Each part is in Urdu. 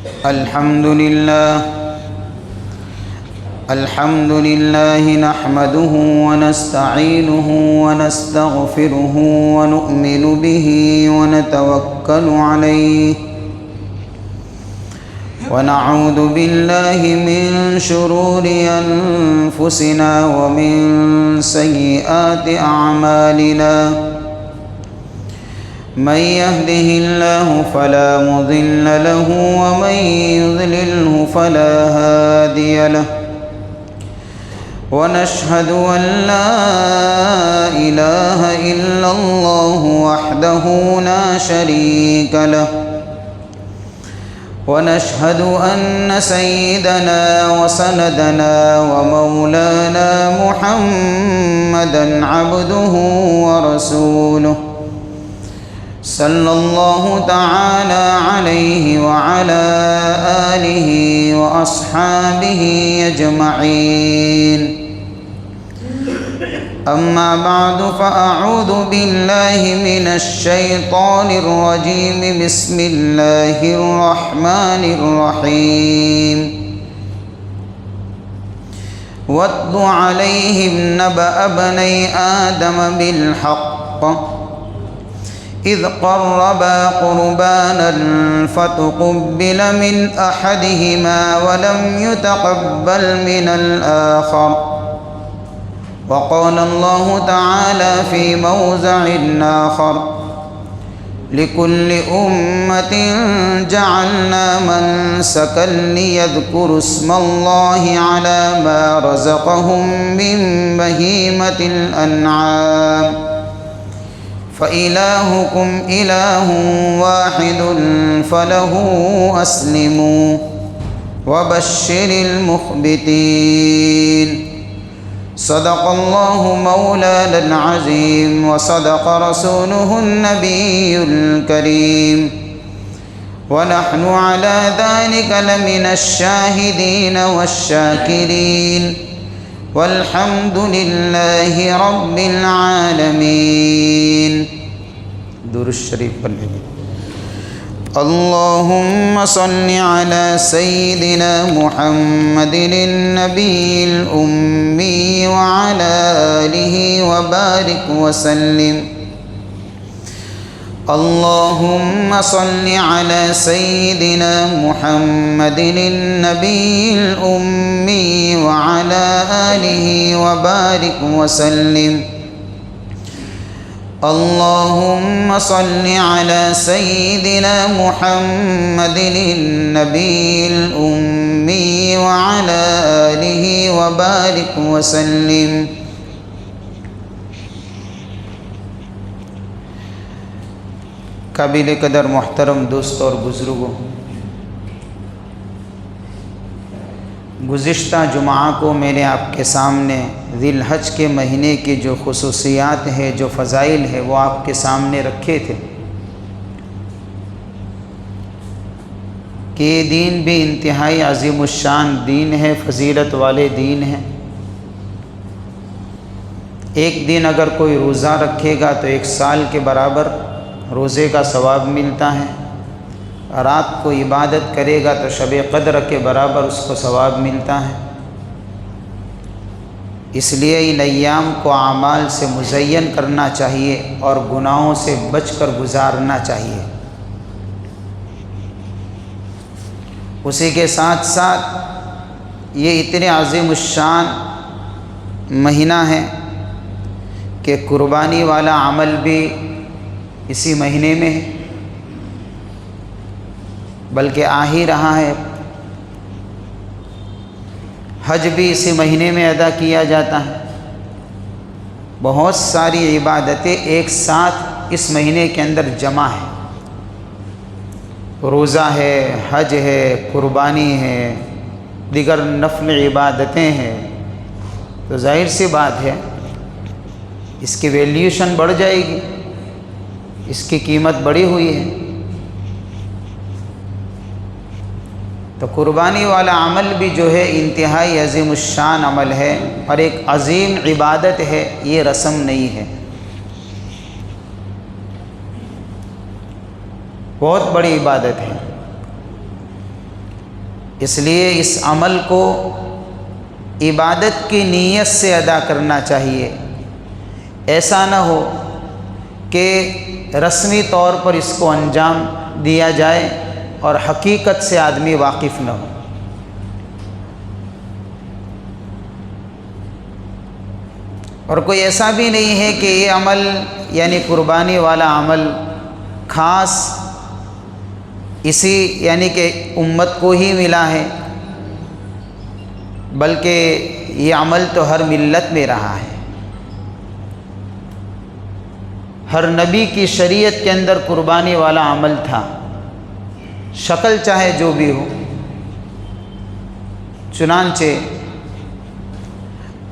الحمد لله نحمده ونستعينه ونستغفره ونؤمن به ونتوكل عليه ونعوذ بالله من شرور أنفسنا ومن سيئات أعمالنا من يهده الله فلا مضل له ومن يضلله فلا هادي له ونشهد أن لا إله إلا الله وحده لا شريك له ونشهد أن سيدنا وسندنا ومولانا محمدًا عبده ورسوله صلى الله تعالى عليه وعلى آله وأصحابه أجمعين أما بعد فأعوذ بالله من الشيطان الرجيم بسم الله الرحمن الرحيم واتل عليهم نبأ بني آدم بالحق إذ قربا قربانا فتقبل من أحدهما ولم يتقبل من الآخر وقال الله تعالى في موضع آخر لكل أمة جعلنا منسكا ليذكروا اسم الله على ما رزقهم من بهيمة الأنعام فإلهكم إله واحد فله أسلموا وبشر المخبتين صدق الله مولانا العظيم وصدق رسوله النبي الكريم ونحن على ذلك لمن الشاهدين والشاكرين والحمد لله رب العالمين درود الشریف پڑھیں اللهم صل على سيدنا محمد النبي الأمي وعلى آله وبارك وسلم اللهم صل على سيدنا محمد النبي الأمي وعلى آله وبارك وسلم اللهم صل على سيدنا محمد النبي الأمي وعلى آله وبارك وسلم قابل قدر محترم دوست اور بزرگوں، گزشتہ جمعہ کو میں نے آپ کے سامنے ذی الحج کے مہینے کی جو خصوصیات ہیں، جو فضائل ہیں، وہ آپ کے سامنے رکھے تھے کہ یہ دین بھی انتہائی عظیم الشان دین ہے، فضیلت والے دین ہے۔ ایک دن اگر کوئی روزہ رکھے گا تو 1 سال کے برابر روزے کا ثواب ملتا ہے، رات کو عبادت کرے گا تو شب قدر کے برابر اس کو ثواب ملتا ہے۔ اس لیے ان ایام کو اعمال سے مزین کرنا چاہیے اور گناہوں سے بچ کر گزارنا چاہیے۔ اسی کے ساتھ ساتھ یہ اتنے عظیم الشان مہینہ ہے کہ قربانی والا عمل بھی اسی مہینے میں ہے، بلکہ آ ہی رہا ہے۔ حج بھی اسی مہینے میں ادا کیا جاتا ہے۔ بہت ساری عبادتیں ایک ساتھ اس مہینے کے اندر جمع ہیں، روزہ ہے، حج ہے، قربانی ہے، دیگر نفل عبادتیں ہیں، تو ظاہر سی بات ہے اس کی ویلیوشن بڑھ جائے گی، اس کی قیمت بڑھی ہوئی ہے۔ تو قربانی والا عمل بھی جو ہے انتہائی عظیم الشان عمل ہے اور ایک عظیم عبادت ہے، یہ رسم نہیں ہے، بہت بڑی عبادت ہے۔ اس لیے اس عمل کو عبادت کی نیت سے ادا کرنا چاہیے. ایسا نہ ہو کہ رسمی طور پر اس کو انجام دیا جائے اور حقیقت سے آدمی واقف نہ ہو. اور کوئی ایسا بھی نہیں ہے کہ یہ عمل یعنی قربانی والا عمل خاص اسی یعنی کہ امت کو ہی ملا ہے، بلکہ یہ عمل تو ہر ملت میں رہا ہے. ہر نبی کی شریعت کے اندر قربانی والا عمل تھا، شکل چاہے جو بھی ہو. چنانچہ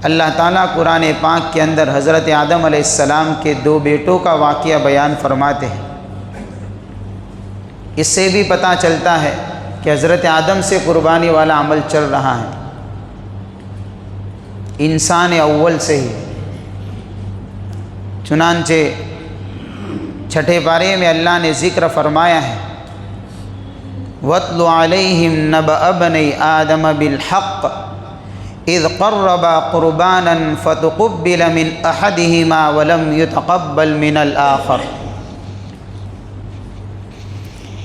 اللہ تعالیٰ قرآن پاک کے اندر حضرت آدم علیہ السلام کے 2 بیٹوں کا واقعہ بیان فرماتے ہیں. اس سے بھی پتہ چلتا ہے کہ حضرت آدم سے قربانی والا عمل چل رہا ہے، انسان اول سے ہی. چنانچہ 6 پارے میں اللہ نے ذکر فرمایا ہے، وَاتْلُ عَلَيْهِمْ نَبَأَ بَنِي آدَمَ بِالْحَقِّ اذ قربا قربانا فتقبل من احدهما ولم يتقبل من الاخر.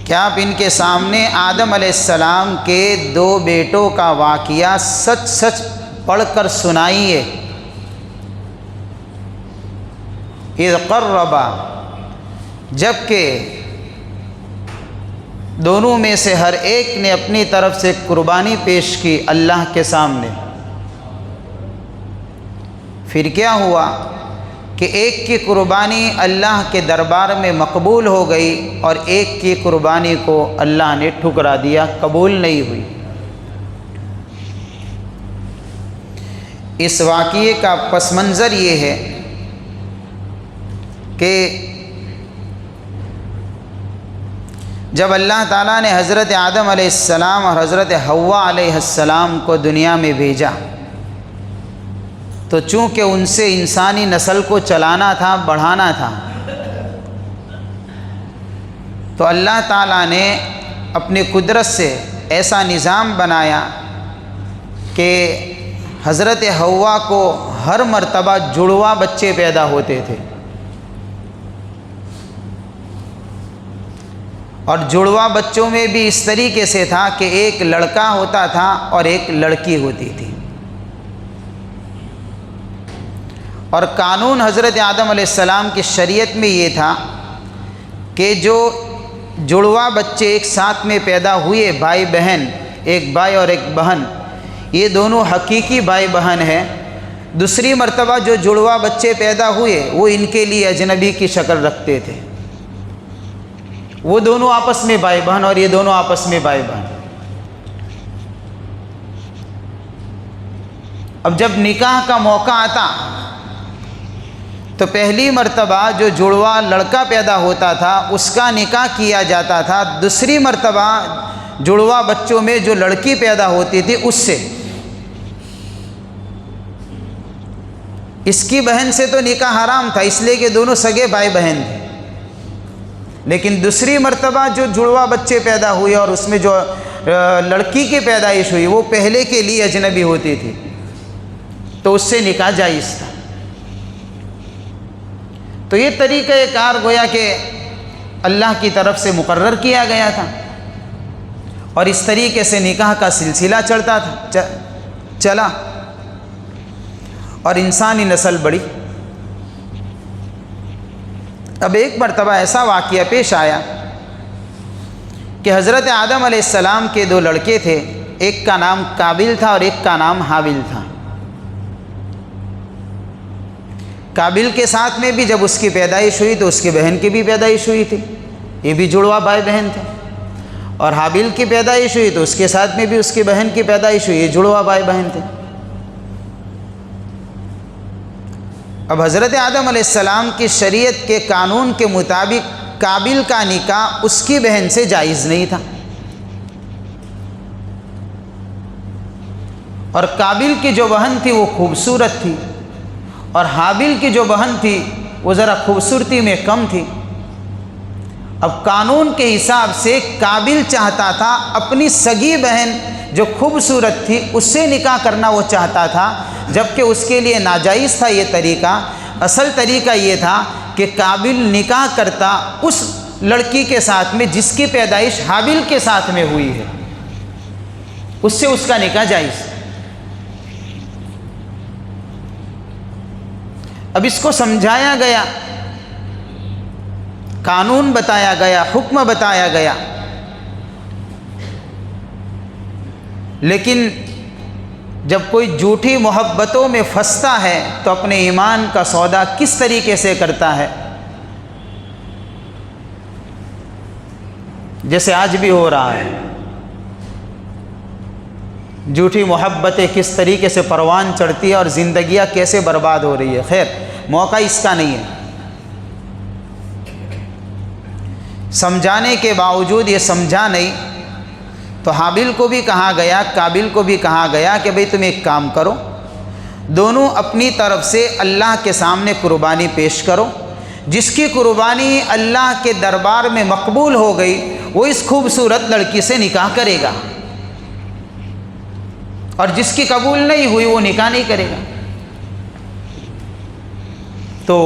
کیا آپ ان کے سامنے آدم علیہ السلام کے 2 بیٹوں کا واقعہ سچ سچ پڑھ کر سنائیے. اذ قربا، جبکہ دونوں میں سے ہر ایک نے اپنی طرف سے قربانی پیش کی اللہ کے سامنے. پھر کیا ہوا کہ ایک کی قربانی اللہ کے دربار میں مقبول ہو گئی اور ایک کی قربانی کو اللہ نے ٹھکرا دیا، قبول نہیں ہوئی. اس واقعے کا پس منظر یہ ہے کہ جب اللہ تعالیٰ نے حضرت آدم علیہ السلام اور حضرت حوا علیہ السلام کو دنیا میں بھیجا تو چونکہ ان سے انسانی نسل کو چلانا تھا، بڑھانا تھا، تو اللہ تعالیٰ نے اپنی قدرت سے ایسا نظام بنایا کہ حضرت حوا کو ہر مرتبہ جڑواں بچے پیدا ہوتے تھے، اور جڑواں بچوں میں بھی اس طریقے سے تھا کہ ایک لڑکا ہوتا تھا اور ایک لڑکی ہوتی تھی. اور قانون حضرت آدم علیہ السلام کی شریعت میں یہ تھا کہ جو جڑواں بچے ایک ساتھ میں پیدا ہوئے، بھائی بہن، ایک بھائی اور ایک بہن، یہ دونوں حقیقی بھائی بہن ہیں. دوسری مرتبہ جو جڑواں بچے پیدا ہوئے وہ ان کے لیے اجنبی کی شکل رکھتے تھے. وہ دونوں آپس میں بھائی بہن اور یہ دونوں آپس میں بھائی بہن. اب جب نکاح کا موقع آتا تو پہلی مرتبہ جو جڑواں لڑکا پیدا ہوتا تھا اس کا نکاح کیا جاتا تھا. دوسری مرتبہ جڑواں بچوں میں جو لڑکی پیدا ہوتی تھی اس سے، اس کی بہن سے تو نکاح حرام تھا اس لیے کہ دونوں سگے بھائی بہن تھے. لیکن دوسری مرتبہ جو جڑواں بچے پیدا ہوئے اور اس میں جو لڑکی کی پیدائش ہوئی وہ پہلے کے لیے اجنبی ہوتی تھی، تو اس سے نکاح جائز تھا. تو یہ طریقہ کار گویا کہ اللہ کی طرف سے مقرر کیا گیا تھا، اور اس طریقے سے نکاح کا سلسلہ چلتا تھا، چلا، اور انسانی نسل بڑھی. اب ایک مرتبہ ایسا واقعہ پیش آیا کہ حضرت آدم علیہ السلام کے 2 لڑکے تھے، ایک کا نام قابل تھا اور ایک کا نام حابل تھا. قابل کے ساتھ میں بھی جب اس کی پیدائش ہوئی تو اس کی بہن کی بھی پیدائش ہوئی تھی، یہ بھی جڑواں بھائی بہن تھے. اور حابل کی پیدائش ہوئی تو اس کے ساتھ میں بھی اس کی بہن کی پیدائش ہوئی، یہ جڑواں بھائی بہن تھے. اب حضرت آدم علیہ السلام کی شریعت کے قانون کے مطابق قابل کا نکاح اس کی بہن سے جائز نہیں تھا، اور قابل کی جو بہن تھی وہ خوبصورت تھی، اور حابل کی جو بہن تھی وہ ذرا خوبصورتی میں کم تھی. اب قانون کے حساب سے قابل چاہتا تھا اپنی سگی بہن جو خوبصورت تھی اس سے نکاح کرنا وہ چاہتا تھا، جبکہ اس کے لیے ناجائز تھا یہ طریقہ۔ اصل طریقہ یہ تھا کہ قابل نکاح کرتا اس لڑکی کے ساتھ میں جس کی پیدائش حابل کے ساتھ میں ہوئی ہے، اس سے اس کا نکاح جائز۔ اب اس کو سمجھایا گیا، قانون بتایا گیا، حکم بتایا گیا، لیکن جب کوئی جھوٹی محبتوں میں پھنستا ہے تو اپنے ایمان کا سودا کس طریقے سے کرتا ہے، جیسے آج بھی ہو رہا ہے۔ جھوٹی محبتیں کس طریقے سے پروان چڑھتی ہے اور زندگیاں کیسے برباد ہو رہی ہے۔ خیر، موقع اس کا نہیں ہے۔ سمجھانے کے باوجود یہ سمجھا نہیں، تو حابل کو بھی کہا گیا، قابل کو بھی کہا گیا کہ بھئی تم ایک کام کرو، دونوں اپنی طرف سے اللہ کے سامنے قربانی پیش کرو، جس کی قربانی اللہ کے دربار میں مقبول ہو گئی وہ اس خوبصورت لڑکی سے نکاح کرے گا، اور جس کی قبول نہیں ہوئی وہ نکاح نہیں کرے گا۔ تو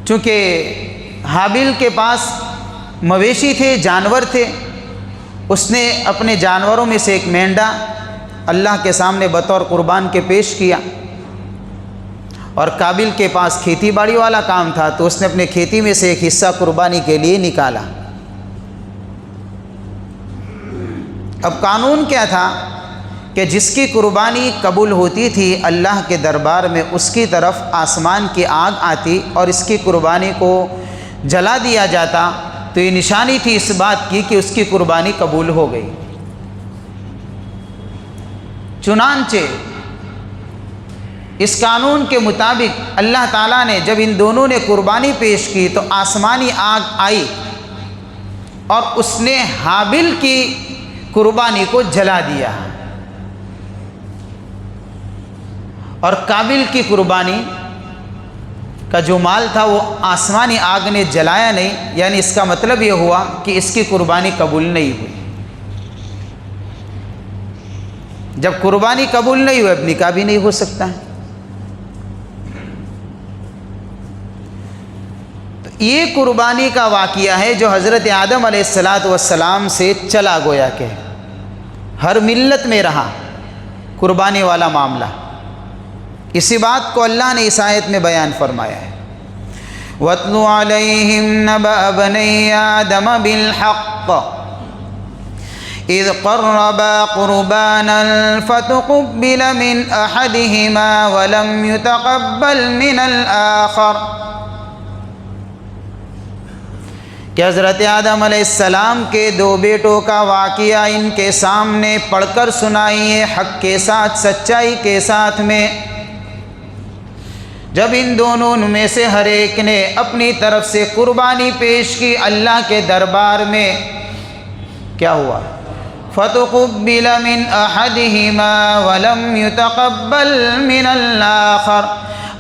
چونکہ حابل کے پاس مویشی تھے، جانور تھے، اس نے اپنے جانوروں میں سے ایک مینڈا اللہ کے سامنے بطور قربان کے پیش کیا، اور قابل کے پاس کھیتی باڑی والا کام تھا تو اس نے اپنے کھیتی میں سے ایک حصہ قربانی کے لیے نکالا۔ اب قانون کیا تھا کہ جس کی قربانی قبول ہوتی تھی اللہ کے دربار میں اس کی طرف آسمان کی آگ آتی اور اس کی قربانی کو جلا دیا جاتا، تو یہ نشانی تھی اس بات کی کہ اس کی قربانی قبول ہو گئی۔ چنانچہ اس قانون کے مطابق اللہ تعالیٰ نے جب ان دونوں نے قربانی پیش کی تو آسمانی آگ آئی اور اس نے حابل کی قربانی کو جلا دیا، اور قابل کی قربانی کا جو مال تھا وہ آسمانی آگ نے جلایا نہیں، یعنی اس کا مطلب یہ ہوا کہ اس کی قربانی قبول نہیں ہوئی۔ جب قربانی قبول نہیں ہوئی اب نکاح بھی نہیں ہو سکتا ہے۔ تو یہ قربانی کا واقعہ ہے جو حضرت آدم علیہ السلام سے چلا گویا کہ ہر ملت میں رہا قربانی والا معاملہ۔ اسی بات کو اللہ نے اس آیت میں بیان فرمایا ہے، وَاتْلُ عَلَيْهِمْ نَبَأَ بَنِي آدَمَ بِالْحَقِّ إِذْ قَرَّبَا قُرْبَانًا فَتُقُبِّلَ مِنْ أَحَدِهِمَا وَلَمْ يُتَقَبَّلْ مِنَ الْآخَرِ، کہ حضرت آدم علیہ السلام کے دو بیٹوں کا واقعہ ان کے سامنے پڑھ کر سنائیے، حق کے ساتھ، سچائی کے ساتھ میں۔ جب ان دونوں میں سے ہر ایک نے اپنی طرف سے قربانی پیش کی اللہ کے دربار میں، کیا ہوا؟ فَتُقُبِّلَ مِنْ أَحَدِهِمَا وَلَمْ يُتَقَبَّلْ مِنَ الْآخَرِ،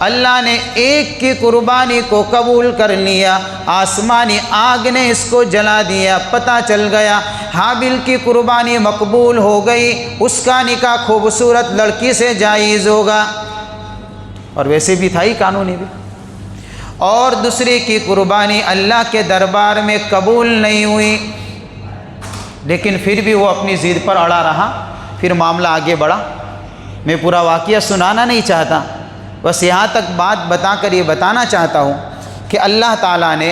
اللہ نے ایک کی قربانی کو قبول کر لیا، آسمانی آگ نے اس کو جلا دیا۔ پتہ چل گیا حابل کی قربانی مقبول ہو گئی، اس کا نکاح خوبصورت لڑکی سے جائز ہوگا، اور ویسے بھی تھا ہی قانونی بھی۔ اور دوسرے کی قربانی اللہ کے دربار میں قبول نہیں ہوئی، لیکن پھر بھی وہ اپنی ضد پر اڑا رہا، پھر معاملہ آگے بڑھا۔ میں پورا واقعہ سنانا نہیں چاہتا، بس یہاں تک بات بتا کر یہ بتانا چاہتا ہوں کہ اللہ تعالیٰ نے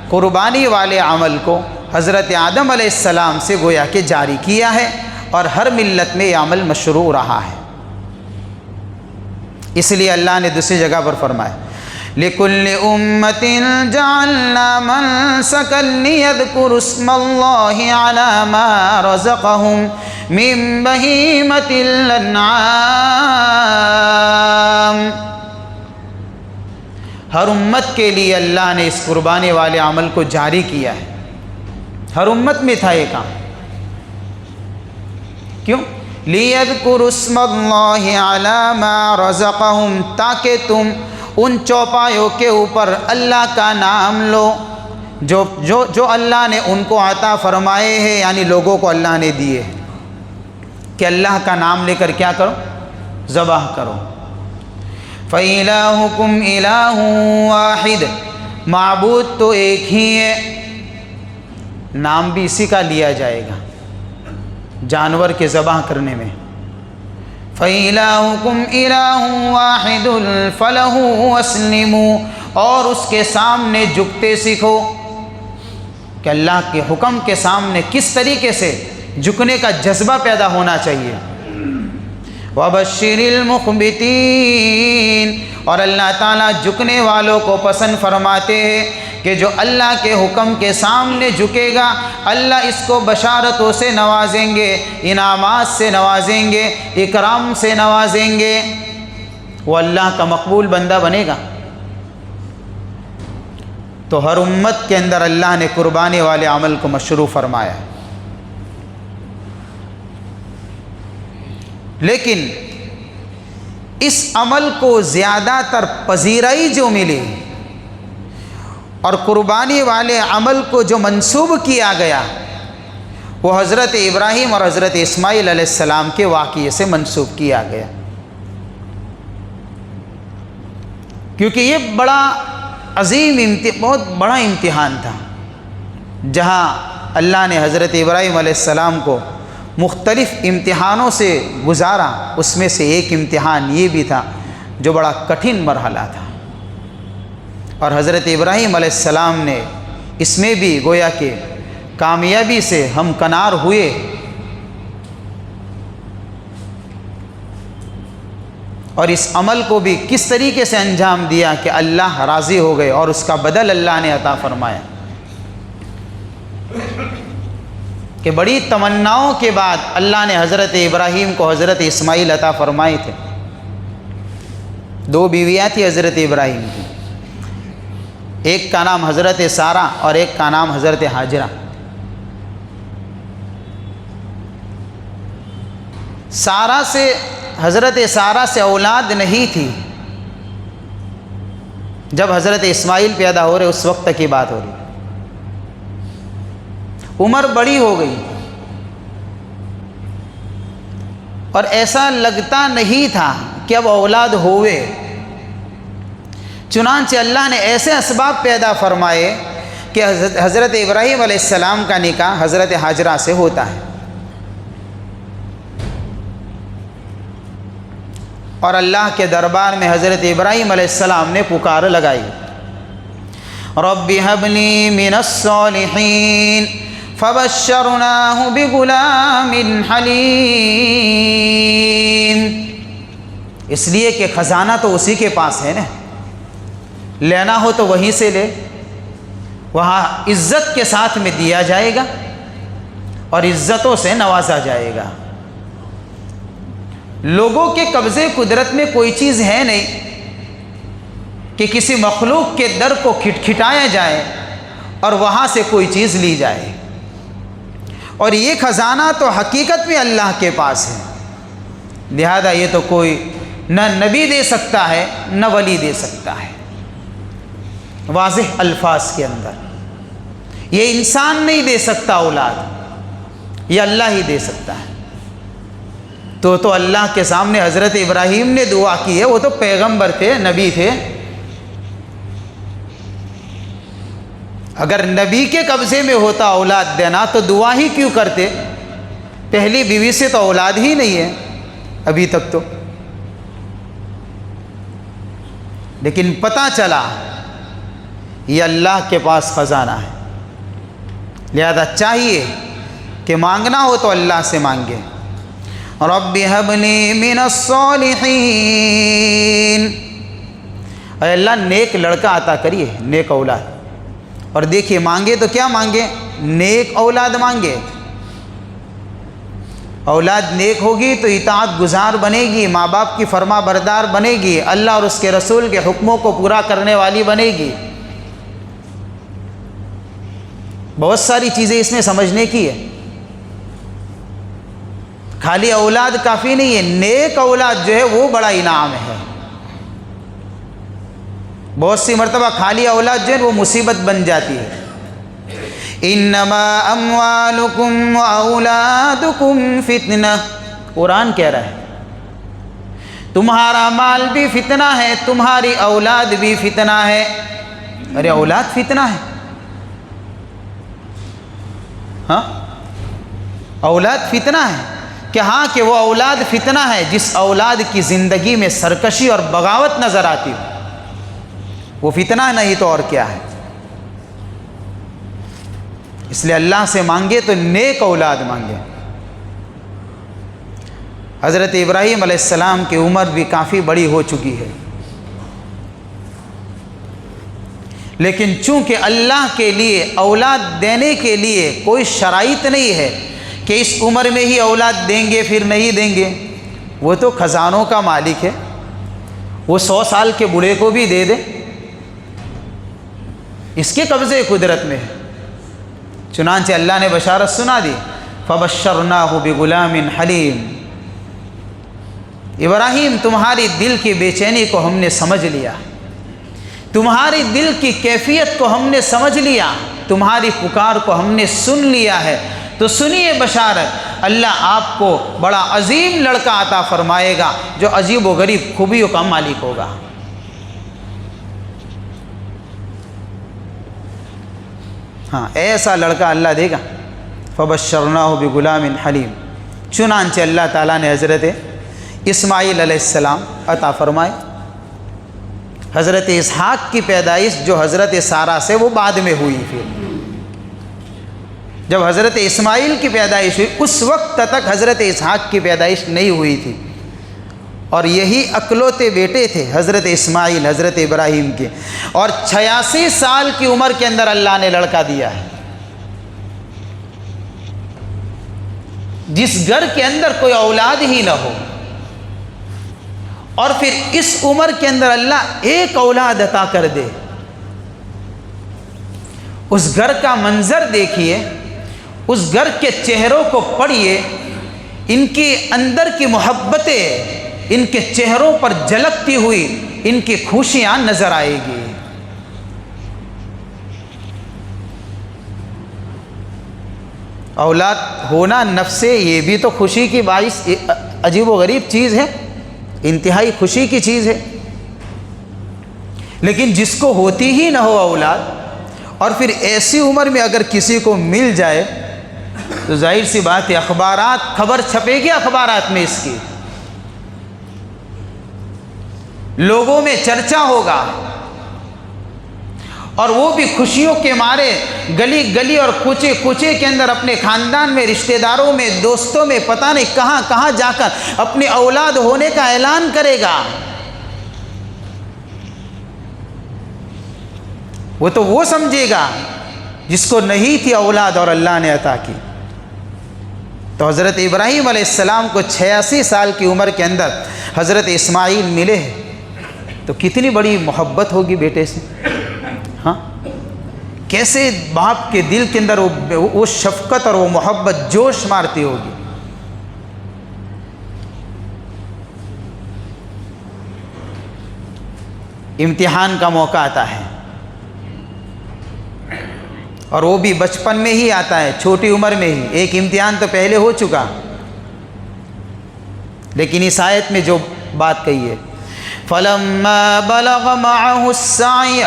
قربانی والے عمل کو حضرت آدم علیہ السلام سے گویا کہ جاری کیا ہے، اور ہر ملت میں یہ عمل مشروع رہا ہے۔ اس لیے اللہ نے دوسری جگہ پر فرمایا لِكُلِّ أُمَّةٍ جَعَلْنَا مَنْسَكًا لِيَذْكُرُوا اسْمَ اللَّهِ عَلَى مَا رَزَقَهُمْ مِنْ بَهِيمَةِ الْأَنْعَامِ، ہر امت کے لیے اللہ نے اس قربانی والے عمل کو جاری کیا ہے، ہر امت میں تھا یہ کام۔ کیوں؟ لِيَذْكُرُوا اسْمَ اللَّهِ عَلَى مَا رَزَقَهُمْ، تاکہ تم ان چوپایوں کے اوپر اللہ کا نام لو جو اللہ نے ان کو عطا فرمائے ہیں، یعنی لوگوں کو اللہ نے دیے کہ اللہ کا نام لے کر کیا کرو؟ ذبح کرو۔ فَإِلَٰهُكُمْ إِلَٰهٌ وَاحِدٌ، معبود تو ایک ہی ہے، نام بھی اسی کا لیا جائے گا جانور کے ذبح کرنے میں۔ فَإِلَٰهُكُمْ إِلَٰهٌ وَاحِدٌ فَلَهُ أَسْلِمُوا، اور اس کے سامنے جھکتے سیکھو کہ اللہ کے حکم کے سامنے کس طریقے سے جھکنے کا جذبہ پیدا ہونا چاہیے۔ وَبَشِّرِ الْمُخْبِتِينَ، اور اللہ تعالیٰ جھکنے والوں کو پسند فرماتے ہیں کہ جو اللہ کے حکم کے سامنے جھکے گا اللہ اس کو بشارتوں سے نوازیں گے، انعامات سے نوازیں گے، اکرام سے نوازیں گے، وہ اللہ کا مقبول بندہ بنے گا۔ تو ہر امت کے اندر اللہ نے قربانی والے عمل کو مشروع فرمایا، لیکن اس عمل کو زیادہ تر پذیرائی جو ملی اور قربانی والے عمل کو جو منسوب کیا گیا وہ حضرت ابراہیم اور حضرت اسماعیل علیہ السلام کے واقعے سے منسوب کیا گیا، کیونکہ یہ بڑا عظیم بہت بڑا امتحان تھا، جہاں اللہ نے حضرت ابراہیم علیہ السلام کو مختلف امتحانوں سے گزارا، اس میں سے ایک امتحان یہ بھی تھا جو بڑا کٹھن مرحلہ تھا، اور حضرت ابراہیم علیہ السلام نے اس میں بھی گویا کہ کامیابی سے ہمکنار ہوئے۔ اور اس عمل کو بھی کس طریقے سے انجام دیا کہ اللہ راضی ہو گئے اور اس کا بدل اللہ نے عطا فرمایا، کہ بڑی تمناؤں کے بعد اللہ نے حضرت ابراہیم کو حضرت اسماعیل عطا فرمائے تھے۔ 2 بیویاں تھیں حضرت ابراہیم کی، ایک کا نام حضرت سارہ اور ایک کا نام حضرت ہاجرہ۔ حضرت سارہ سے اولاد نہیں تھی، جب حضرت اسماعیل پیدا ہو رہے اس وقت تک کی بات ہو رہی، عمر بڑی ہو گئی اور ایسا لگتا نہیں تھا کہ اب اولاد ہوئے، چنانچہ اللہ نے ایسے اسباب پیدا فرمائے کہ حضرت ابراہیم علیہ السلام کا نکاح حضرت ہاجرہ سے ہوتا ہے، اور اللہ کے دربار میں حضرت ابراہیم علیہ السلام نے پکار لگائی، رب هب لی من الصالحین فبشرناہ بغلام حلیم، اس لیے کہ خزانہ تو اسی کے پاس ہے نا، لینا ہو تو وہیں سے لے، وہاں عزت کے ساتھ میں دیا جائے گا اور عزتوں سے نوازا جائے گا۔ لوگوں کے قبضے قدرت میں کوئی چیز ہے نہیں کہ کسی مخلوق کے در کو کھٹکھٹایا جائے اور وہاں سے کوئی چیز لی جائے، اور یہ خزانہ تو حقیقت میں اللہ کے پاس ہے، لہذا یہ تو کوئی نہ نبی دے سکتا ہے نہ ولی دے سکتا ہے، واضح الفاظ کے اندر یہ انسان نہیں دے سکتا اولاد، یہ اللہ ہی دے سکتا ہے۔ تو اللہ کے سامنے حضرت ابراہیم نے دعا کی ہے، وہ تو پیغمبر تھے، نبی تھے، اگر نبی کے قبضے میں ہوتا اولاد دینا تو دعا ہی کیوں کرتے؟ پہلی بیوی سے تو اولاد ہی نہیں ہے ابھی تک تو، لیکن پتہ چلا یہ اللہ کے پاس خزانہ ہے، لہذا چاہیے کہ مانگنا ہو تو اللہ سے مانگے، رب هب لی من الصالحین، اے اللہ نیک لڑکا عطا کریے، نیک اولاد، اور دیکھیے مانگے تو کیا مانگے؟ نیک اولاد مانگے، اولاد نیک ہوگی تو اطاعت گزار بنے گی، ماں باپ کی فرما بردار بنے گی، اللہ اور اس کے رسول کے حکموں کو پورا کرنے والی بنے گی۔ بہت ساری چیزیں اس میں سمجھنے کی ہے، خالی اولاد کافی نہیں ہے، نیک اولاد جو ہے وہ بڑا انعام ہے۔ بہت سی مرتبہ خالی اولاد جو ہے وہ مصیبت بن جاتی ہے، انما اموالکم واولادکم فتنہ، قرآن کہہ رہا ہے تمہارا مال بھی فتنہ ہے، تمہاری اولاد بھی فتنہ ہے۔ ارے اولاد فتنہ ہے؟ ہاں اولاد فتنہ ہے کہ ہاں کہ وہ اولاد فتنہ ہے جس اولاد کی زندگی میں سرکشی اور بغاوت نظر آتی ہو، وہ فتنہ نہیں تو اور کیا ہے۔ اس لیے اللہ سے مانگے تو نیک اولاد مانگے۔ حضرت ابراہیم علیہ السلام کی عمر بھی کافی بڑی ہو چکی ہے، لیکن چونکہ اللہ کے لیے اولاد دینے کے لیے کوئی شرائط نہیں ہے کہ اس عمر میں ہی اولاد دیں گے پھر نہیں دیں گے، وہ تو خزانوں کا مالک ہے، وہ 100 سال کے بوڑھے کو بھی دے دے، اس کے قبضے قدرت میں ہے۔ چنانچہ اللہ نے بشارت سنا دی، فَبَشَّرْنَاهُ بِغُلَامٍ حَلِيمٍ، ابراہیم تمہاری دل کی بے چینی کو ہم نے سمجھ لیا، تمہاری دل کی کیفیت کو ہم نے سمجھ لیا، تمہاری پکار کو ہم نے سن لیا ہے، تو سنیے بشارت، اللہ آپ کو بڑا عظیم لڑکا عطا فرمائے گا جو عجیب و غریب خوبیوں کا مالک ہوگا۔ ہاں ایسا لڑکا اللہ دے گا۔ فَبَشَّرْنَاهُ بِغُلَامٍ حَلِيمٍ، چنانچہ اللہ تعالیٰ نے حضرت اسماعیل علیہ السلام عطا فرمائے۔ حضرت اسحاق کی پیدائش جو حضرت سارہ سے وہ بعد میں ہوئی، پھر جب حضرت اسماعیل کی پیدائش ہوئی اس وقت تک حضرت اسحاق کی پیدائش نہیں ہوئی تھی، اور یہی اکلوتے بیٹے تھے حضرت اسماعیل حضرت ابراہیم کے، اور 86 سال کی عمر کے اندر اللہ نے لڑکا دیا ہے۔ جس گھر کے اندر کوئی اولاد ہی نہ ہو اور پھر اس عمر کے اندر اللہ ایک اولاد عطا کر دے، اس گھر کا منظر دیکھیے، اس گھر کے چہروں کو پڑھیے، ان کے اندر کی محبتیں ان کے چہروں پر جھلکتی ہوئی ان کی خوشیاں نظر آئے گی۔ اولاد ہونا نفس سے یہ بھی تو خوشی کی باعث عجیب و غریب چیز ہے، انتہائی خوشی کی چیز ہے، لیکن جس کو ہوتی ہی نہ ہو اولاد، اور پھر ایسی عمر میں اگر کسی کو مل جائے تو ظاہر سی بات ہے اخبارات خبر چھپے گی، اخبارات میں اس کی لوگوں میں چرچا ہوگا، اور وہ بھی خوشیوں کے مارے گلی گلی اور کوچے کوچے کے اندر اپنے خاندان میں، رشتہ داروں میں، دوستوں میں، پتہ نہیں کہاں کہاں جا کر اپنی اولاد ہونے کا اعلان کرے گا۔ وہ تو وہ سمجھے گا جس کو نہیں تھی اولاد اور اللہ نے عطا کی۔ تو حضرت ابراہیم علیہ السلام کو 86 سال کی عمر کے اندر حضرت اسماعیل ملے ہیں، تو کتنی بڑی محبت ہوگی بیٹے سے، ہاں کیسے باپ کے دل کے اندر وہ شفقت اور وہ محبت جوش مارتی ہوگی۔ امتحان کا موقع آتا ہے، اور وہ بھی بچپن میں ہی آتا ہے، چھوٹی عمر میں ہی۔ ایک امتحان تو پہلے ہو چکا، لیکن اس آیت میں جو بات کہی ہے، فَلَمَّا بَلَغَ مَعَهُ السَّعْيَ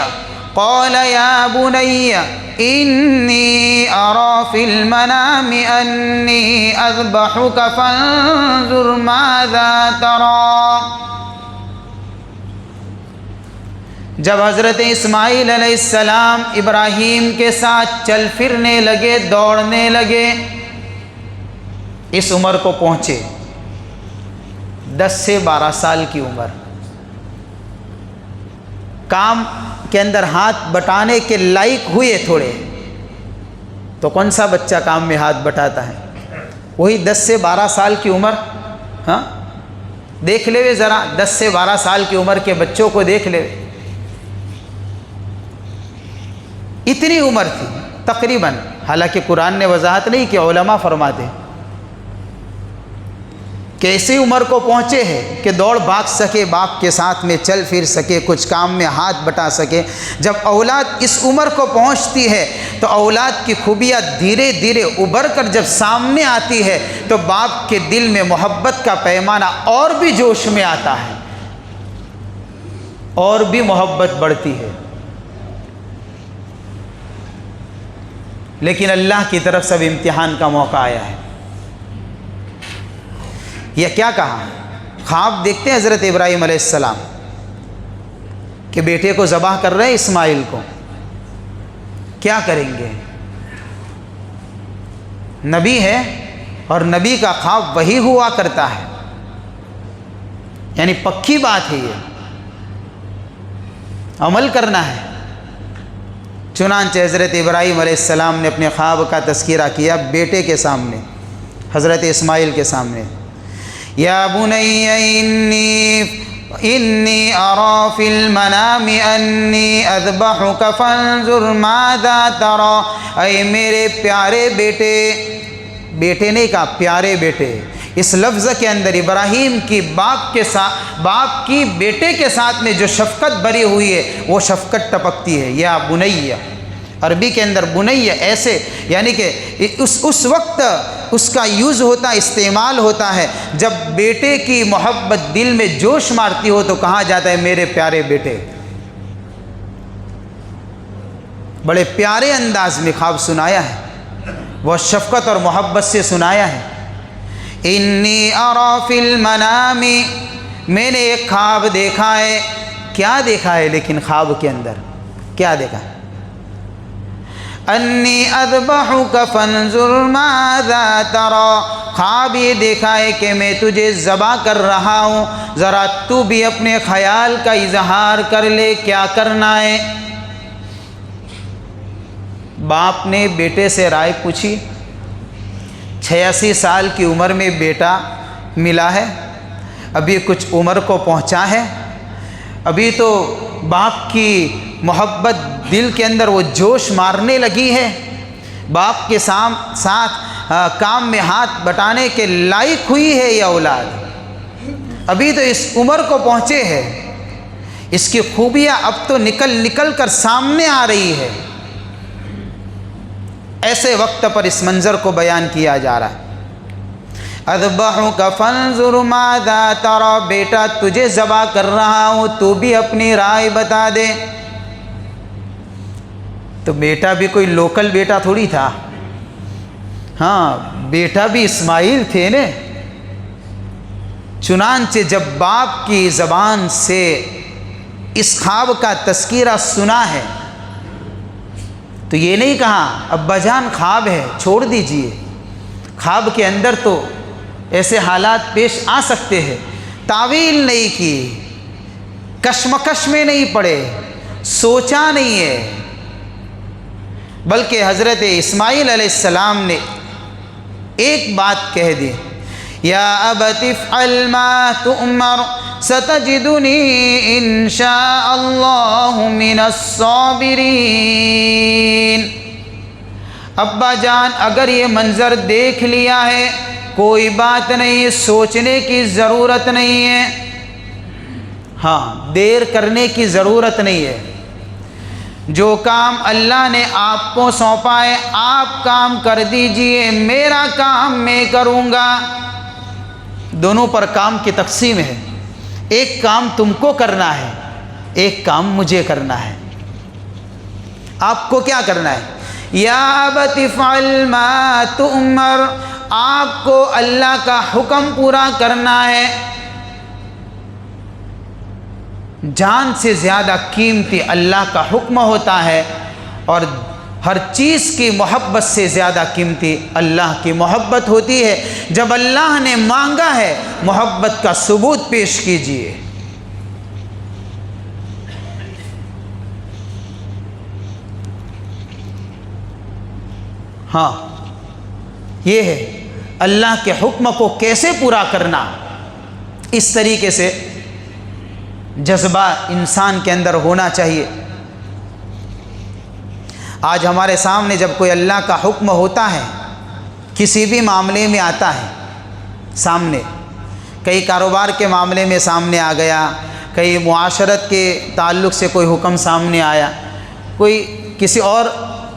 قَالَ يَا بُنَيَّ إِنِّي أَرَى فِي الْمَنَامِ أَنِّي أَذْبَحُكَ فَانظُرْ مَاذَا تَرَى۔ جب حضرت اسماعیل علیہ السلام ابراہیم کے ساتھ چل پھرنے لگے، دوڑنے لگے، اس عمر کو پہنچے، 10 سے 12 سال کی عمر، کام کے اندر ہاتھ بٹانے کے لائق ہوئے تھوڑے، تو کون سا بچہ کام میں ہاتھ بٹاتا ہے؟ وہی 10 سے 12 سال کی عمر۔ ہاں دیکھ لے ذرا 10 سے 12 سال کی عمر کے بچوں کو دیکھ لے، اتنی عمر تھی تقریباً، حالانکہ قرآن نے وضاحت نہیں کہ علماء فرماتے کہ ایسی عمر کو پہنچے ہیں کہ دوڑ بھاگ سکے، باپ کے ساتھ میں چل پھر سکے، کچھ کام میں ہاتھ بٹا سکے۔ جب اولاد اس عمر کو پہنچتی ہے تو اولاد کی خوبیاں دھیرے دھیرے ابھر کر جب سامنے آتی ہے تو باپ کے دل میں محبت کا پیمانہ اور بھی جوش میں آتا ہے، اور بھی محبت بڑھتی ہے۔ لیکن اللہ کی طرف سے امتحان کا موقع آیا ہے۔ یہ کیا کہا؟ خواب دیکھتے ہیں حضرت ابراہیم علیہ السلام کہ بیٹے کو ذبح کر رہے ہیں، اسماعیل کو، کیا کریں گے؟ نبی ہے اور نبی کا خواب وہی ہوا کرتا ہے، یعنی پکی بات ہے، یہ عمل کرنا ہے۔ چنانچہ حضرت ابراہیم علیہ السلام نے اپنے خواب کا تذکرہ کیا بیٹے کے سامنے، حضرت اسماعیل کے سامنے۔ یا بنی انی ارا فی المنام انی اذبحک فانظر ماذا تری، اے میرے پیارے بیٹے، بیٹے نہیں کہا پیارے بیٹے، اس لفظ کے اندر ابراہیم کی باپ کی بیٹے کے ساتھ میں جو شفقت بھری ہوئی ہے وہ شفقت ٹپکتی ہے۔ یا بنیہ، عربی کے اندر بنیہ ایسے، یعنی کہ اس وقت اس کا یوز ہوتا، استعمال ہوتا ہے جب بیٹے کی محبت دل میں جوش مارتی ہو تو کہا جاتا ہے میرے پیارے بیٹے۔ بڑے پیارے انداز میں خواب سنایا ہے، وہ شفقت اور محبت سے سنایا ہے۔ انی ارا فی المنام، میں نے ایک خواب دیکھا ہے۔ کیا دیکھا ہے؟ لیکن خواب کے اندر کیا دیکھا؟ انی اذبحک فانظر ماذا تری، خواب یہ دیکھا ہے کہ میں تجھے ذبح کر رہا ہوں، ذرا تو بھی اپنے خیال کا اظہار کر لے، کیا کرنا ہے؟ باپ نے بیٹے سے رائے پوچھی، 86 سال کی عمر میں بیٹا ملا ہے، ابھی کچھ عمر کو پہنچا ہے، ابھی تو باپ کی محبت دل کے اندر وہ جوش مارنے لگی ہے، باپ کے ساتھ کام میں ہاتھ بٹانے کے لائق ہوئی ہے یہ اولاد، ابھی تو اس عمر کو پہنچے ہے، اس کی خوبیاں اب تو نکل کر سامنے آ رہی ہے۔ ایسے وقت پر اس منظر کو بیان کیا جا رہا ہے۔ اذبحک فانظر ماذا تری، بیٹا تجھے ذبح کر رہا ہوں، تو بھی اپنی رائے بتا دے۔ تو بیٹا بھی کوئی لوکل بیٹا تھوڑی تھا، ہاں بیٹا بھی اسماعیل تھے نا۔ چنانچہ جب باپ کی زبان سے اس خواب کا تذکرہ سنا ہے تو یہ نہیں کہا ابا جان خواب ہے چھوڑ دیجئے، خواب کے اندر تو ایسے حالات پیش آ سکتے ہیں، تعویل نہیں کی، کشمکش میں نہیں پڑے، سوچا نہیں ہے، بلکہ حضرت اسماعیل علیہ السلام نے ایک بات کہہ دی، یا ابت افعل ما تؤمر ستجدنی ان شاء اللہ من الصابرین۔ ابا جان اگر یہ منظر دیکھ لیا ہے کوئی بات نہیں، سوچنے کی ضرورت نہیں ہے، ہاں دیر کرنے کی ضرورت نہیں ہے، جو کام اللہ نے آپ کو سونپا ہے آپ کام کر دیجئے، میرا کام میں کروں گا۔ دونوں پر کام کی تقسیم ہے، ایک کام تم کو کرنا ہے، ایک کام مجھے کرنا ہے۔ آپ کو کیا کرنا ہے؟ یا ابت افعل ما تؤمر، آپ کو اللہ کا حکم پورا کرنا ہے۔ جان سے زیادہ قیمتی اللہ کا حکم ہوتا ہے، اور ہر چیز کی محبت سے زیادہ قیمتی اللہ کی محبت ہوتی ہے۔ جب اللہ نے مانگا ہے محبت کا ثبوت پیش کیجیے۔ ہاں یہ ہے اللہ کے حکم کو کیسے پورا کرنا، اس طریقے سے جذبہ انسان کے اندر ہونا چاہیے۔ آج ہمارے سامنے جب کوئی اللہ کا حکم ہوتا ہے، کسی بھی معاملے میں آتا ہے سامنے، کئی کاروبار کے معاملے میں سامنے آ گیا، کئی معاشرت کے تعلق سے کوئی حکم سامنے آیا، کوئی کسی اور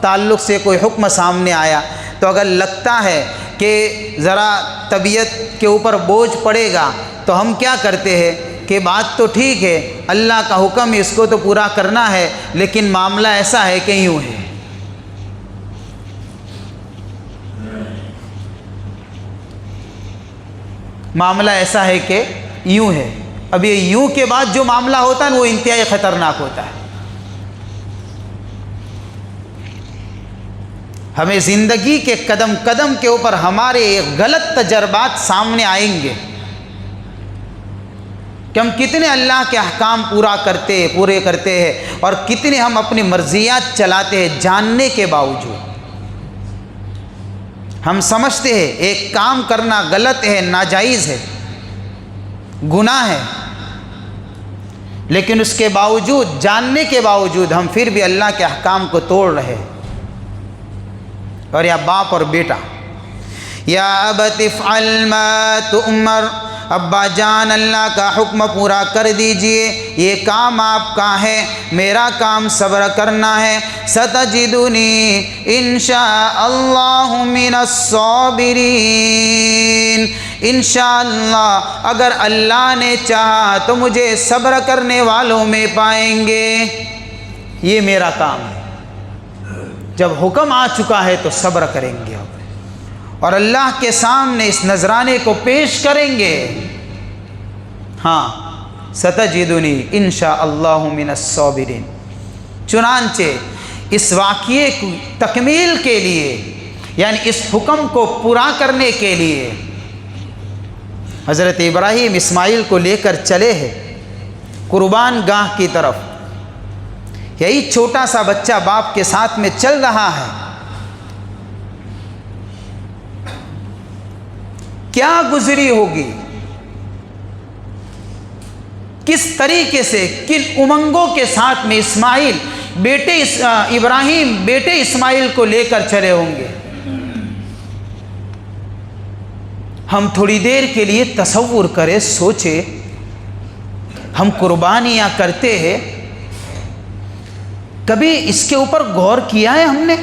تعلق سے کوئی حکم سامنے آیا، تو اگر لگتا ہے کہ ذرا طبیعت کے اوپر بوجھ پڑے گا تو ہم کیا کرتے ہیں کہ بات تو ٹھیک ہے، اللہ کا حکم ہے، اس کو تو پورا کرنا ہے، لیکن معاملہ ایسا ہے کہ یوں ہے۔ معاملہ ایسا ہے کہ یوں ہے۔ اب یہ یوں کے بعد جو معاملہ ہوتا ہے وہ انتہائی خطرناک ہوتا ہے۔ ہمیں زندگی کے قدم قدم کے اوپر ہمارے غلط تجربات سامنے آئیں گے کہ ہم کتنے اللہ کے احکام پورے کرتے ہیں اور کتنے ہم اپنی مرضیات چلاتے ہیں جاننے کے باوجود۔ ہم سمجھتے ہیں ایک کام کرنا غلط ہے، ناجائز ہے، گناہ ہے، لیکن اس کے باوجود، جاننے کے باوجود ہم پھر بھی اللہ کے احکام کو توڑ رہے ہیں۔ اور یا باپ اور بیٹا، یا ابت افعل ما تؤمر، ابا جان اللہ کا حکم پورا کر دیجئے، یہ کام آپ کا ہے، میرا کام صبر کرنا ہے، ستجدنی انشاء اللہ من الصابرین، انشاءاللہ اگر اللہ نے چاہا تو مجھے صبر کرنے والوں میں پائیں گے۔ یہ میرا کام ہے، جب حکم آ چکا ہے تو صبر کریں گے اور اللہ کے سامنے اس نذرانے کو پیش کریں گے۔ ہاں، ستجدنی انشاءاللہ من الصابرین۔ چنانچہ اس واقعے کی تکمیل کے لیے، یعنی اس حکم کو پورا کرنے کے لیے حضرت ابراہیم اسماعیل کو لے کر چلے ہیں قربان گاہ کی طرف۔ یہی چھوٹا سا بچہ باپ کے ساتھ میں چل رہا ہے۔ کیا گزری ہوگی، کس طریقے سے، کن امنگوں کے ساتھ میں ابراہیم بیٹے اسماعیل کو لے کر چلے ہوں گے۔ ہم تھوڑی دیر کے لیے تصور کریں، سوچیں، ہم قربانیاں کرتے ہیں، کبھی اس کے اوپر غور کیا ہے ہم نے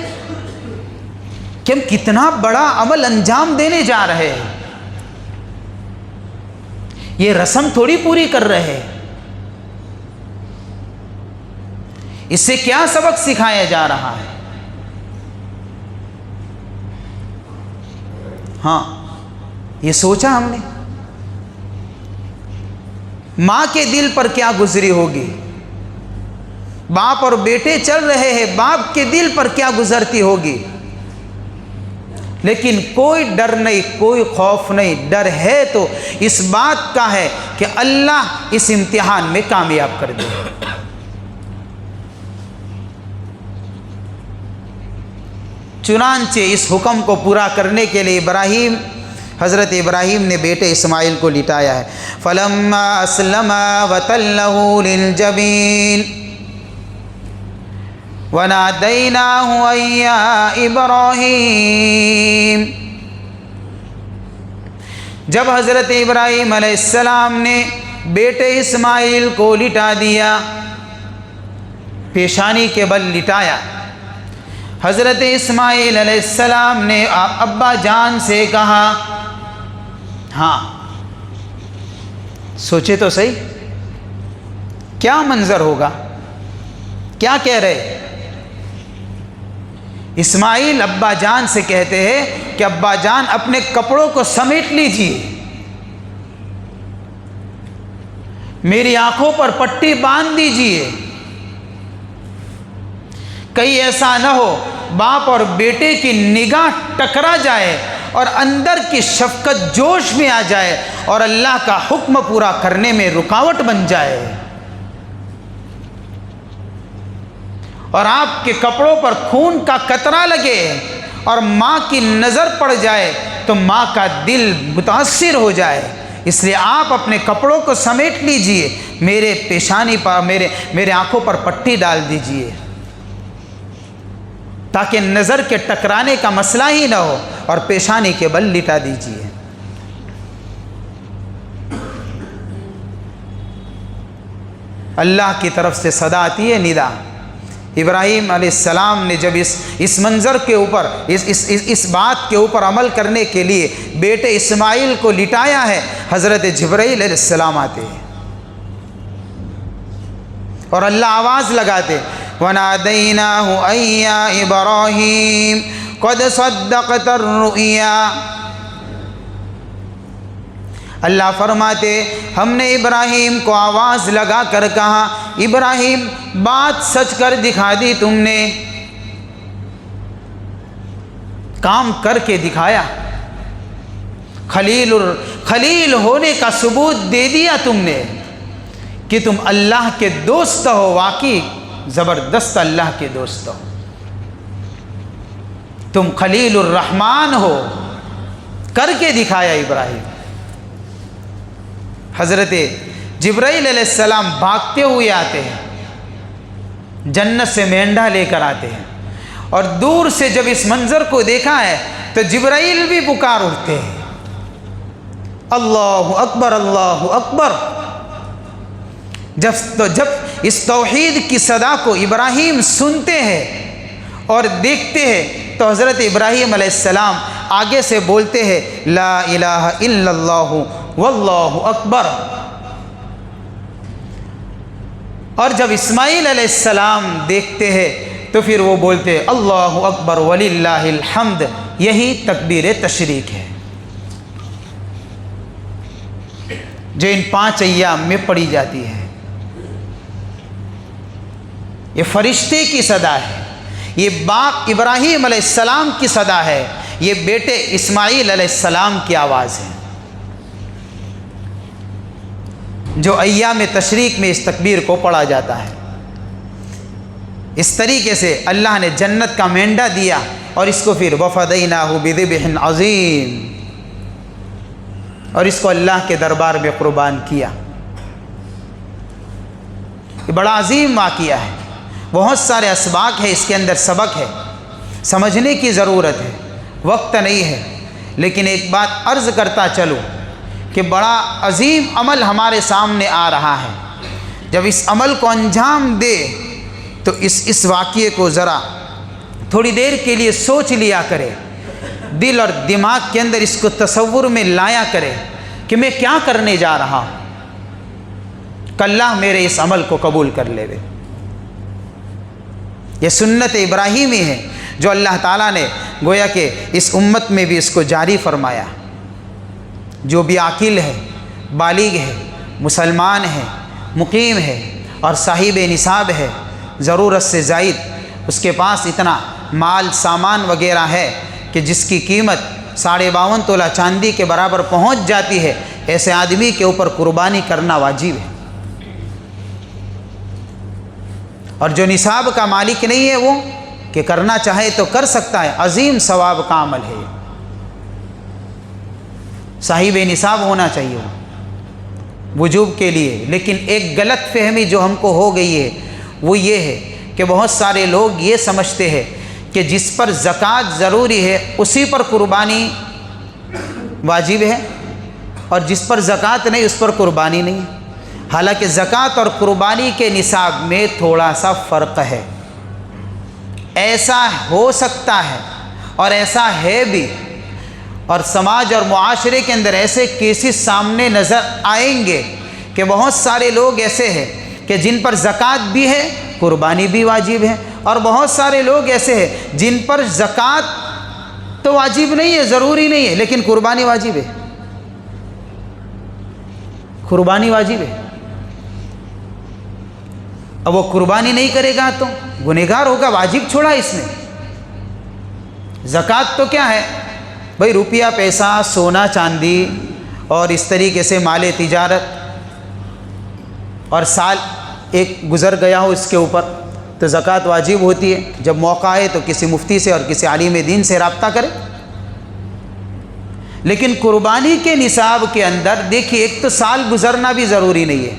کہ ہم کتنا بڑا عمل انجام دینے جا رہے ہیں؟ یہ رسم تھوڑی پوری کر رہے ہیں، اس سے کیا سبق سکھایا جا رہا ہے؟ ہاں، یہ سوچا ہم نے؟ ماں کے دل پر کیا گزری ہوگی؟ باپ اور بیٹے چل رہے ہیں، باپ کے دل پر کیا گزرتی ہوگی؟ لیکن کوئی ڈر نہیں، کوئی خوف نہیں۔ ڈر ہے تو اس بات کا ہے کہ اللہ اس امتحان میں کامیاب کر دے۔ چنانچہ اس حکم کو پورا کرنے کے لیے حضرت ابراہیم نے بیٹے اسماعیل کو لٹایا ہے۔ فلما اسلم وتلہ للجبین وَنَادَيْنَاهُ أَن يَا إِبْرَاهِيمُ، جب حضرت ابراہیم علیہ السلام نے بیٹے اسماعیل کو لٹا دیا، پیشانی کے بل لٹایا، حضرت اسماعیل علیہ السلام نے ابا جان سے کہا، ہاں سوچے تو صحیح، کیا منظر ہوگا؟ کیا کہہ رہے؟ اسماعیل ابا جان سے کہتے ہیں کہ ابا جان اپنے کپڑوں کو سمیٹ لیجئے، میری آنکھوں پر پٹی باندھ دیجئے، کہیں ایسا نہ ہو باپ اور بیٹے کی نگاہ ٹکرا جائے اور اندر کی شفقت جوش میں آ جائے اور اللہ کا حکم پورا کرنے میں رکاوٹ بن جائے، اور آپ کے کپڑوں پر خون کا قطرہ لگے اور ماں کی نظر پڑ جائے تو ماں کا دل متاثر ہو جائے۔ اس لیے آپ اپنے کپڑوں کو سمیٹ لیجئے، میرے پیشانی پر میرے آنکھوں پر پٹی ڈال دیجئے تاکہ نظر کے ٹکرانے کا مسئلہ ہی نہ ہو، اور پیشانی کے بل لٹا دیجئے۔ اللہ کی طرف سے صدا آتی ہے، ندا۔ ابراہیم علیہ السلام نے جب اس منظر کے اوپر اس بات کے اوپر عمل کرنے کے لیے بیٹے اسماعیل کو لٹایا ہے، حضرت جبرائیل علیہ السلام آتے ہیں اور اللہ آواز لگاتے، وَنَادَيْنَاهُ أَن يَا إِبْرَاهِيمُ قَدْ صَدَّقْتَ الرُّؤْيَا۔ اللہ فرماتے ہم نے ابراہیم کو آواز لگا کر کہا، ابراہیم بات سچ کر دکھا دی تم نے، کام کر کے دکھایا، خلیل ہونے کا ثبوت دے دیا تم نے کہ تم اللہ کے دوست ہو، واقعی زبردست اللہ کے دوست ہو، تم خلیل الرحمن ہو، کر کے دکھایا ابراہیم۔ حضرت جبرائیل علیہ السلام بھاگتے ہوئے آتے ہیں، جنت سے مینڈھا لے کر آتے ہیں، اور دور سے جب اس منظر کو دیکھا ہے تو جبرائیل بھی پکار اٹھتے ہیں، اللہ اکبر اللہ اکبر۔ جب اس توحید کی صدا کو ابراہیم سنتے ہیں اور دیکھتے ہیں تو حضرت ابراہیم علیہ السلام آگے سے بولتے ہیں، لا الہ الا اللہ واللہ اکبر۔ اور جب اسماعیل علیہ السلام دیکھتے ہیں تو پھر وہ بولتے ہیں، اللہ اکبر وللہ الحمد۔ یہی تکبیر تشریق ہے جو ان 5 ایام میں پڑھی جاتی ہے۔ یہ فرشتے کی صدا ہے، یہ باپ ابراہیم علیہ السلام کی صدا ہے، یہ بیٹے اسماعیل علیہ السلام کی آواز ہے، جو ایام تشریق میں اس تکبیر کو پڑھا جاتا ہے۔ اس طریقے سے اللہ نے جنت کا مینڈا دیا اور اس کو پھر وَفَدَيْنَاهُ بِذِبْحٍ عَظِيمٍ، اور اس کو اللہ کے دربار میں قربان کیا۔ یہ بڑا عظیم واقعہ ہے، بہت سارے اسباق ہے، اس کے اندر سبق ہے، سمجھنے کی ضرورت ہے، وقت نہیں ہے، لیکن ایک بات عرض کرتا چلوں کہ بڑا عظیم عمل ہمارے سامنے آ رہا ہے۔ جب اس عمل کو انجام دے تو اس واقعے کو ذرا تھوڑی دیر کے لیے سوچ لیا کرے، دل اور دماغ کے اندر اس کو تصور میں لایا کرے کہ میں کیا کرنے جا رہا ہوں، کہ اللہ میرے اس عمل کو قبول کر لے۔ یہ سنت ابراہیمی ہے جو اللہ تعالیٰ نے گویا کہ اس امت میں بھی اس کو جاری فرمایا۔ جو بھی عاقل ہے، بالغ ہے، مسلمان ہے، مقیم ہے اور صاحب نصاب ہے، ضرورت سے زائد اس کے پاس اتنا مال سامان وغیرہ ہے کہ جس کی قیمت 52.5 تولہ چاندی کے برابر پہنچ جاتی ہے، ایسے آدمی کے اوپر قربانی کرنا واجب ہے۔ اور جو نصاب کا مالک نہیں ہے وہ کہ کرنا چاہے تو کر سکتا ہے، عظیم ثواب کا عمل ہے، صاحب نصاب ہونا چاہیے وجوب کے لیے۔ لیکن ایک غلط فہمی جو ہم کو ہو گئی ہے وہ یہ ہے کہ بہت سارے لوگ یہ سمجھتے ہیں کہ جس پر زکوٰۃ ضروری ہے اسی پر قربانی واجب ہے، اور جس پر زکوٰۃ نہیں اس پر قربانی نہیں ہے۔ حالانکہ زکوٰۃ اور قربانی کے نصاب میں تھوڑا سا فرق ہے، ایسا ہو سکتا ہے اور ایسا ہے بھی، اور سماج اور معاشرے کے اندر ایسے کیسز سامنے نظر آئیں گے کہ بہت سارے لوگ ایسے ہیں کہ جن پر زکوٰۃ بھی ہے قربانی بھی واجب ہے، اور بہت سارے لوگ ایسے ہیں جن پر زکوٰۃ تو واجب نہیں ہے، ضروری نہیں ہے، لیکن قربانی واجب ہے، قربانی واجب ہے۔ اب وہ قربانی نہیں کرے گا تو گنہگار ہوگا، واجب چھوڑا اس نے۔ زکوٰۃ تو کیا ہے بھئی، روپیہ پیسہ، سونا چاندی اور اس طریقے سے مال تجارت، اور سال ایک گزر گیا ہو اس کے اوپر تو زکوٰۃ واجب ہوتی ہے۔ جب موقع آئے تو کسی مفتی سے اور کسی عالم دین سے رابطہ کرے۔ لیکن قربانی کے نصاب کے اندر دیکھیے، ایک تو سال گزرنا بھی ضروری نہیں ہے،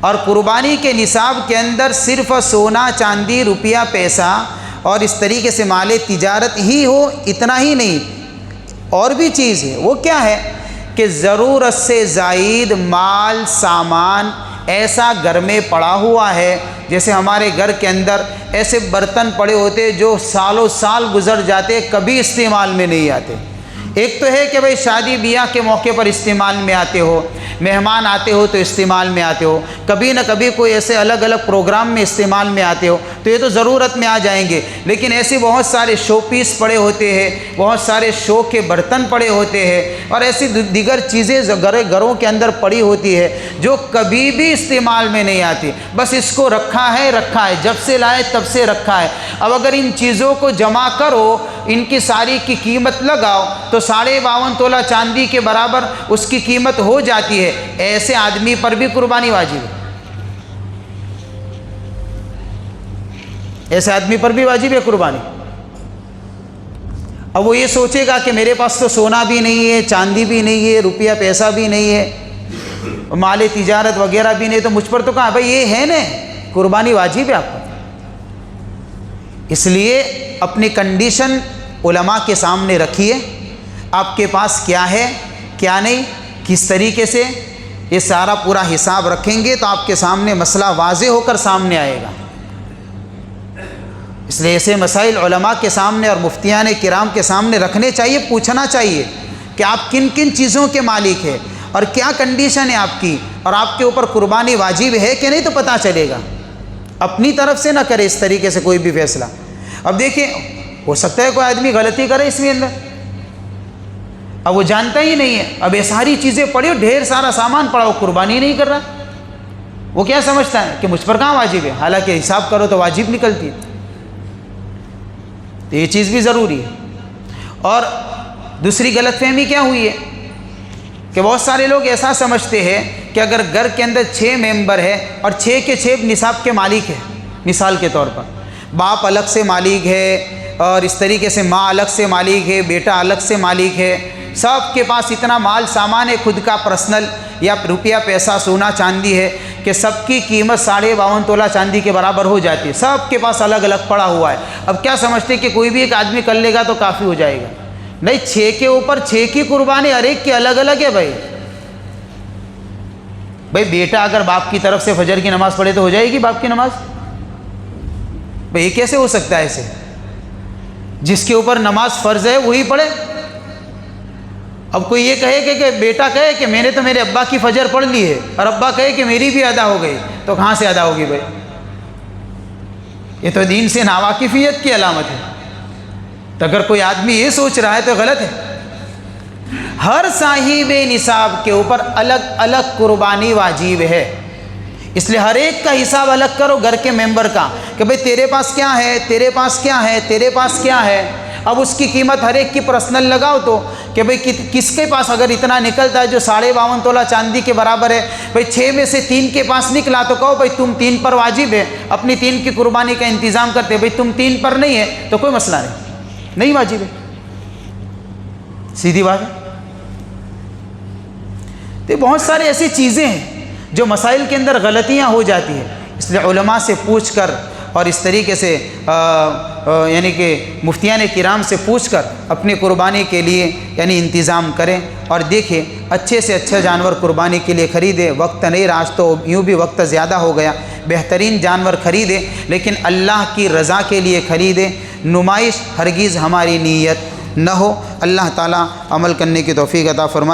اور قربانی کے نصاب کے اندر صرف سونا چاندی روپیہ پیسہ اور اس طریقے سے مال تجارت ہی ہو اتنا ہی نہیں، اور بھی چیز ہے۔ وہ کیا ہے کہ ضرورت سے زائد مال سامان ایسا گھر میں پڑا ہوا ہے جیسے ہمارے گھر کے اندر ایسے برتن پڑے ہوتے جو سالوں سال گزر جاتے کبھی استعمال میں نہیں آتے۔ ایک تو ہے کہ بھئی شادی بیاہ کے موقع پر استعمال میں آتے ہو، مہمان آتے ہو تو استعمال میں آتے ہو، کبھی نہ کبھی کوئی ایسے الگ الگ پروگرام میں استعمال میں آتے ہو، تو یہ تو ضرورت میں آ جائیں گے۔ لیکن ایسے بہت سارے شو پیس پڑے ہوتے ہیں، بہت سارے شو کے برتن پڑے ہوتے ہیں، اور ایسی دیگر چیزیں گھروں کے اندر پڑی ہوتی ہے جو کبھی بھی استعمال میں نہیں آتی، بس اس کو رکھا ہے جب سے لائے تب سے رکھا ہے۔ اب اگر ان چیزوں کو جمع کرو، ان کی ساری کی قیمت لگاؤ تو 52.5 تولہ چاندی کے برابر اس کی قیمت ہو جاتی ہے۔ ایسے آدمی پر بھی قربانی واجب ہے، ایسے آدمی پر بھی واجب ہے قربانی۔ اب وہ یہ سوچے گا کہ میرے پاس تو سونا بھی نہیں ہے، چاندی بھی نہیں ہے، روپیہ پیسہ بھی نہیں ہے، مال تجارت وغیرہ بھی نہیں، تو مجھ پر تو کہاں؟ بھائی یہ ہے نا، قربانی واجب ہے آپ پر۔ اس لیے اپنی کنڈیشن علماء کے سامنے رکھیے، آپ کے پاس کیا ہے کیا نہیں، کس طریقے سے، یہ سارا پورا حساب رکھیں گے تو آپ کے سامنے مسئلہ واضح ہو کر سامنے آئے گا۔ اس لیے ایسے مسائل علماء کے سامنے اور مفتیان کرام کے سامنے رکھنے چاہیے، پوچھنا چاہیے کہ آپ کن کن چیزوں کے مالک ہیں اور کیا کنڈیشن ہے آپ کی، اور آپ کے اوپر قربانی واجب ہے کہ نہیں، تو پتہ چلے گا۔ اپنی طرف سے نہ کرے اس طریقے سے کوئی بھی فیصلہ۔ اب دیکھیں، ہو سکتا ہے کوئی آدمی غلطی کرے اس میں اندر، اب وہ جانتا ہی نہیں ہے، اب یہ ساری چیزیں پڑی ہو، ڈھیر سارا سامان پڑا ہو، قربانی نہیں کر رہا، وہ کیا سمجھتا ہے کہ مجھ پر کہاں واجب ہے، حالانکہ حساب کرو تو واجب نکلتی ہے۔ تو یہ چیز بھی ضروری ہے۔ اور دوسری غلط فہمی کیا ہوئی ہے کہ بہت سارے لوگ ایسا سمجھتے ہیں کہ اگر گھر کے اندر 6 ممبر ہے اور 6 کے 6 نصاب کے مالک ہیں، مثال کے طور پر باپ الگ سے مالک ہے، اور اس طریقے سے ماں الگ سے مالک ہے، بیٹا الگ سے مالک ہے، سب کے پاس اتنا مال سامان ہے خود کا پرسنل، یا روپیہ پیسہ سونا چاندی ہے کہ سب کی قیمت 52.5 تولہ چاندی کے برابر ہو جاتی ہے، سب کے پاس الگ الگ پڑا ہوا ہے۔ اب کیا سمجھتے کہ کوئی بھی ایک آدمی کر لے گا تو کافی ہو جائے گا؟ نہیں، 6 کے اوپر 6 کی قربانی ہر ایک کی الگ الگ ہے۔ بھائی بیٹا اگر باپ کی طرف سے فجر کی نماز پڑھے تو ہو جائے گی باپ کی نماز؟ بھائی یہ کیسے ہو سکتا ہے؟ ایسے جس کے اوپر نماز فرض ہے وہی پڑھے۔ اب کوئی یہ کہے کہ بیٹا کہے کہ میں نے تو میرے ابا کی فجر پڑھ لی ہے، اور ابا کہے کہ میری بھی ادا ہو گئی، تو کہاں سے ادا ہوگی بھائی؟ یہ تو دین سے ناواقفیت کی علامت ہے۔ تو اگر کوئی آدمی یہ سوچ رہا ہے تو غلط ہے۔ ہر صاحب نصاب کے اوپر الگ الگ قربانی واجب ہے، اس لیے ہر ایک کا حساب الگ کرو گھر کے ممبر کا، کہ بھئی تیرے پاس کیا ہے، تیرے پاس کیا ہے، تیرے پاس کیا ہے۔ اب اس کی قیمت ہر ایک کی پرسنل لگاؤ تو کہ بھئی کس کے پاس اگر اتنا نکلتا ہے جو 52.5 تولہ چاندی کے برابر ہے، بھئی 6 میں سے 3 کے پاس نکلا تو کہو بھئی تم 3 پر واجب ہے، اپنی 3 کی قربانی کا انتظام کرتے، بھئی تم 3 پر نہیں ہے تو کوئی مسئلہ نہیں واجب ہے، سیدھی بات ہے۔ تو بہت سارے ایسی چیزیں ہیں جو مسائل کے اندر غلطیاں ہو جاتی ہیں، اس لیے علماء سے پوچھ کر اور اس طریقے سے یعنی کہ مفتیان کرام سے پوچھ کر اپنی قربانی کے لیے یعنی انتظام کریں، اور دیکھیں اچھے سے اچھا جانور قربانی کے لیے خریدیں۔ وقت نہیں رہا، آج تو یوں بھی وقت زیادہ ہو گیا، بہترین جانور خریدیں لیکن اللہ کی رضا کے لیے خریدیں، نمائش ہرگز ہماری نیت نہ ہو۔ اللہ تعالیٰ عمل کرنے کی توفیق عطا فرمائے۔